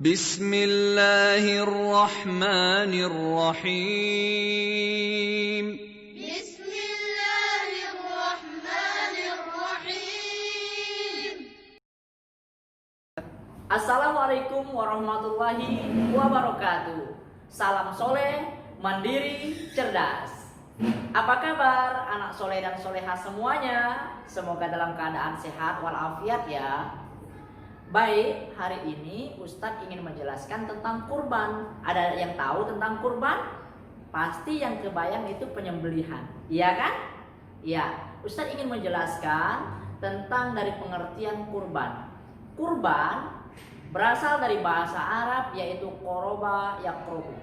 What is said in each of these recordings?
Bismillahirrahmanirrahim. Bismillahirrahmanirrahim. Assalamualaikum warahmatullahi wabarakatuh. Salam soleh, mandiri, cerdas. Apa kabar anak soleh dan soleha semuanya? Semoga dalam keadaan sehat walafiat ya. Baik, hari ini Ustadz ingin menjelaskan tentang kurban. Ada yang tahu tentang kurban? Pasti yang kebayang itu penyembelihan, iya kan? Ya, Ustadz ingin menjelaskan tentang dari pengertian kurban. Kurban berasal dari bahasa Arab yaitu qoroba yaqrobu.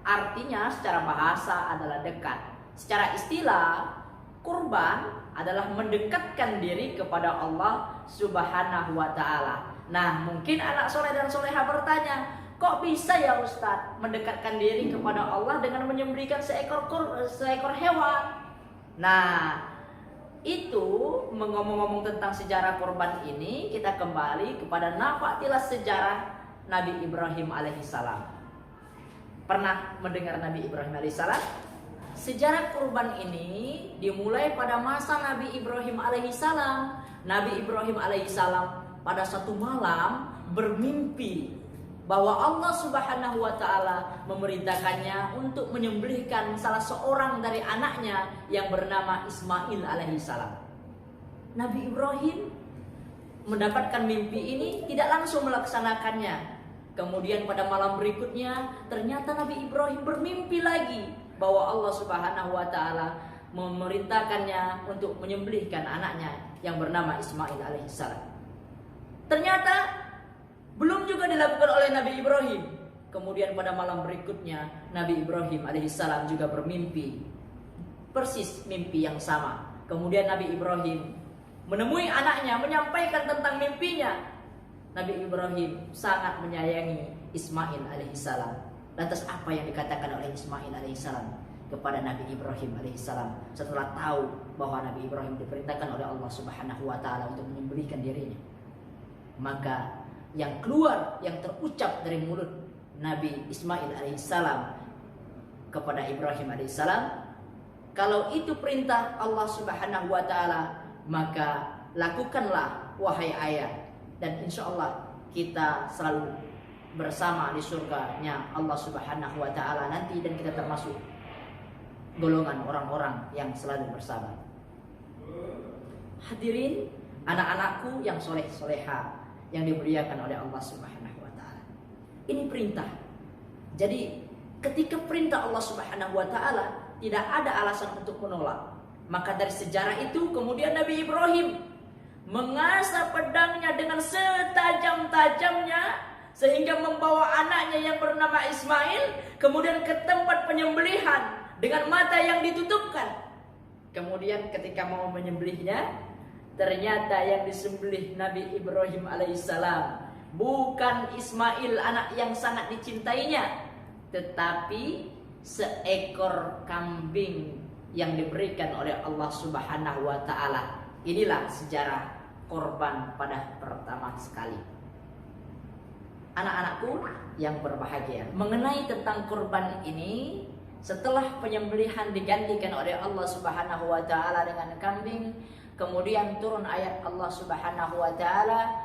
Artinya secara bahasa adalah dekat. Secara istilah, kurban adalah mendekatkan diri kepada Allah Subhanahu wa Ta'ala. Nah, mungkin anak soleh dan soleha bertanya, kok bisa ya Ustadz mendekatkan diri kepada Allah dengan menyembelihkan seekor hewan? Nah, itu ngomong-ngomong tentang sejarah kurban ini, kita kembali kepada nafaktilah sejarah Nabi Ibrahim alaihissalam. Pernah mendengar Nabi Ibrahim alaihissalam? Sejarah kurban ini dimulai pada masa Nabi Ibrahim alaihissalam. Nabi Ibrahim alaihissalam pada satu malam bermimpi bahwa Allah Subhanahu wa Ta'ala memerintahkannya untuk menyembelihkan salah seorang dari anaknya yang bernama Ismail alaihissalam. Nabi Ibrahim mendapatkan mimpi ini, tidak langsung melaksanakannya. Kemudian pada malam berikutnya ternyata Nabi Ibrahim bermimpi lagi bahwa Allah Subhanahu wa Ta'ala memerintahkannya untuk menyembelihkan anaknya yang bernama Ismail alaihissalam. Ternyata belum juga dilakukan oleh Nabi Ibrahim. Kemudian pada malam berikutnya Nabi Ibrahim alaihissalam juga bermimpi persis mimpi yang sama. Kemudian Nabi Ibrahim menemui anaknya, menyampaikan tentang mimpinya. Nabi Ibrahim sangat menyayangi Ismail alaihissalam. Lantas apa yang dikatakan oleh Ismail alaihissalam kepada Nabi Ibrahim alaihissalam setelah tahu bahwa Nabi Ibrahim diperintahkan oleh Allah Subhanahu wa Ta'ala untuk menyembelihkan dirinya? Maka yang keluar, yang terucap dari mulut Nabi Ismail alaihissalam kepada Ibrahim alaihissalam, kalau itu perintah Allah Subhanahu wa Ta'ala, maka lakukanlah wahai ayah, dan insya Allah kita selalu bersama di surganya Allah Subhanahu wa Ta'ala nanti, dan kita termasuk golongan orang-orang yang selalu bersabar. Hadirin anak-anakku yang soleh-soleha yang dimuliakan oleh Allah Subhanahu wa Ta'ala, ini perintah. Jadi ketika perintah Allah Subhanahu wa Ta'ala, tidak ada alasan untuk menolak. Maka dari sejarah itu kemudian Nabi Ibrahim mengasah pedangnya dengan setajam-tajamnya sehingga membawa anaknya yang bernama Ismail kemudian ke tempat penyembelihan dengan mata yang ditutupkan. Kemudian ketika mau menyembelihnya, ternyata yang disembelih Nabi Ibrahim alaihissalam bukan Ismail, anak yang sangat dicintainya, tetapi seekor kambing yang diberikan oleh Allah Subhanahu wa Ta'ala. Inilah sejarah korban pada pertama sekali. Anak-anakku yang berbahagia, mengenai tentang kurban ini, setelah penyembelihan digantikan oleh Allah Subhanahu wa Ta'ala dengan kambing, kemudian turun ayat Allah Subhanahu wa Ta'ala,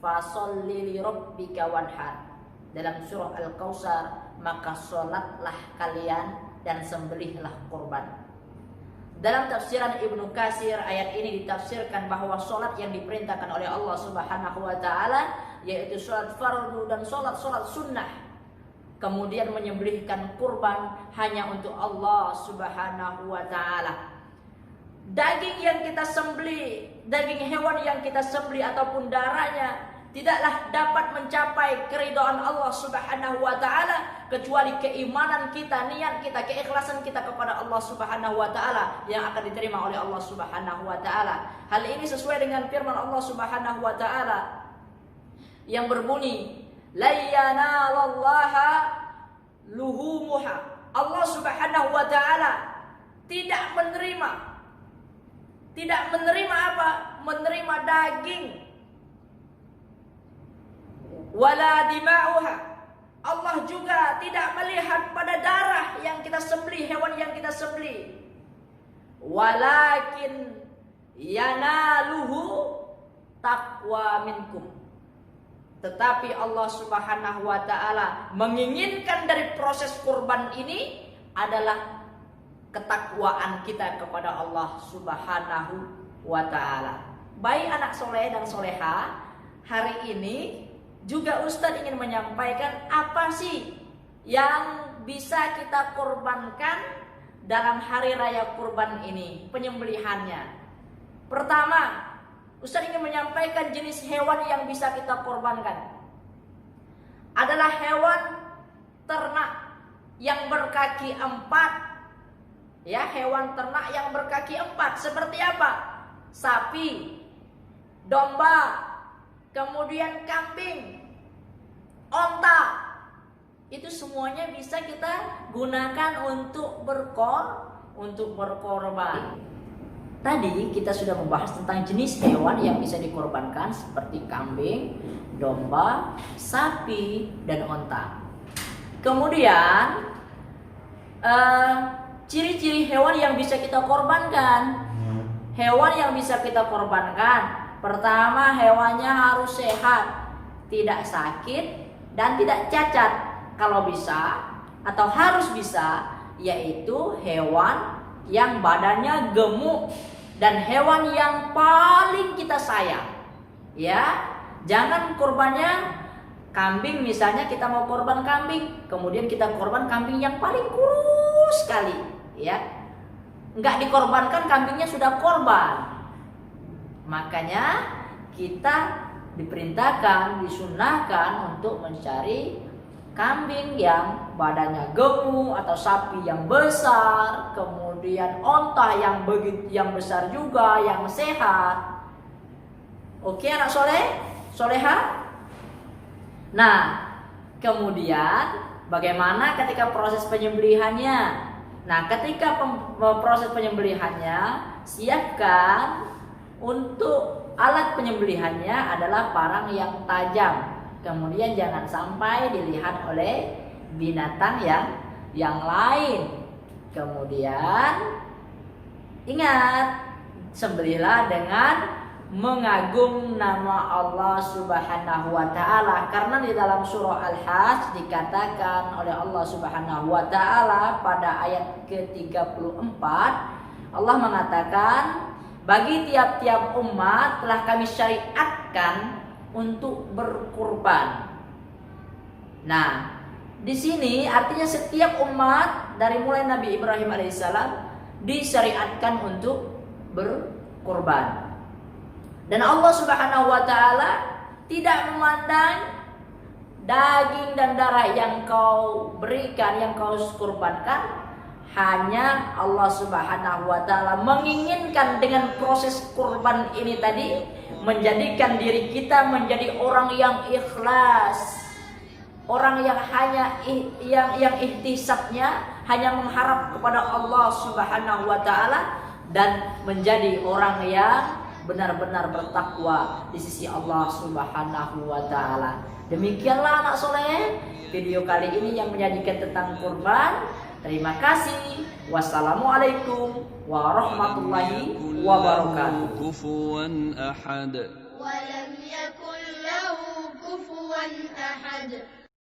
fasholli li rabbika wanhar, dalam surah Al-Kautsar, maka sholatlah kalian dan sembelihlah kurban. Dalam tafsiran Ibnu Katsir, ayat ini ditafsirkan bahwa sholat yang diperintahkan oleh Allah Subhanahu wa Ta'ala yaitu sholat fardu dan sholat sunnah. Kemudian menyembelihkan kurban hanya untuk Allah Subhanahu wa Ta'ala. Daging yang kita sembelih, daging hewan yang kita sembelih ataupun darahnya tidaklah dapat mencapai keridhaan Allah Subhanahu wa Ta'ala kecuali keimanan kita, niat kita, keikhlasan kita kepada Allah Subhanahu wa Ta'ala yang akan diterima oleh Allah Subhanahu wa Ta'ala. Hal ini sesuai dengan firman Allah Subhanahu wa Ta'ala yang berbunyi, la yanalallaha luhumuha. Allah Subhanahu wa Ta'ala tidak menerima apa? Menerima daging wala dima'uha. Allah juga tidak melihat pada darah yang kita sembelih, hewan yang kita sembelih. Walakin yanaluhu taqwa minkum. Tetapi Allah Subhanahu wa taala menginginkan dari proses kurban ini adalah ketakwaan kita kepada Allah Subhanahu wa taala. Baik anak soleh dan soleha, hari ini juga Ustadz ingin menyampaikan apa sih yang bisa kita korbankan dalam hari raya kurban ini, penyembelihannya. Pertama, Ustadz ingin menyampaikan jenis hewan yang bisa kita korbankan. Adalah hewan ternak yang berkaki 4. Ya, hewan ternak yang berkaki 4. Seperti apa? Sapi, domba, kemudian kambing, onta. Itu semuanya bisa kita gunakan untuk berkorban. Tadi kita sudah membahas tentang jenis hewan yang bisa dikorbankan seperti kambing, domba, sapi, dan onta. Kemudian ciri-ciri hewan yang bisa kita korbankan. Hewan yang bisa kita korbankan, pertama, hewannya harus sehat, tidak sakit, dan tidak cacat. Kalau bisa atau harus bisa, yaitu hewan yang badannya gemuk dan hewan yang paling kita sayang. Ya, jangan korbannya kambing, misalnya kita mau korban kambing, kemudian kita korban kambing yang paling kurus sekali, ya. Enggak dikorbankan, kambingnya sudah korban. Makanya kita diperintahkan, disunahkan untuk mencari kambing yang badannya gemuk atau sapi yang besar, kemudian onta yang besar juga, yang sehat. Oke anak soleh, soleha. Nah, kemudian bagaimana ketika proses penyembelihannya? Nah, ketika proses penyembelihannya, siapkan untuk alat penyembelihannya adalah parang yang tajam. Kemudian jangan sampai dilihat oleh binatang yang lain. Kemudian ingat, sembelihlah dengan mengagum nama Allah Subhanahu wa taala, karena di dalam surah Al-Hajj dikatakan oleh Allah Subhanahu wa taala pada ayat ke-34, Allah mengatakan, bagi tiap-tiap umat telah kami syariatkan untuk berkurban. Nah, di sini artinya setiap umat dari mulai Nabi Ibrahim alaihissalam disyariatkan untuk berkurban. Dan Allah Subhanahu wa taala tidak memandang daging dan darah yang kau berikan, yang kau kurbankan. Hanya Allah Subhanahu wa taala menginginkan dengan proses kurban ini tadi menjadikan diri kita menjadi orang yang ikhlas, orang yang hanya yang ihtisabnya hanya mengharap kepada Allah Subhanahu wa taala, dan menjadi orang yang benar-benar bertakwa di sisi Allah Subhanahu wa taala. Demikianlah anak soleh, video kali ini yang menyajikan tentang kurban. Terima kasih. Wassalamualaikum warahmatullahi wabarakatuh. ولم يكن له كفوا أحد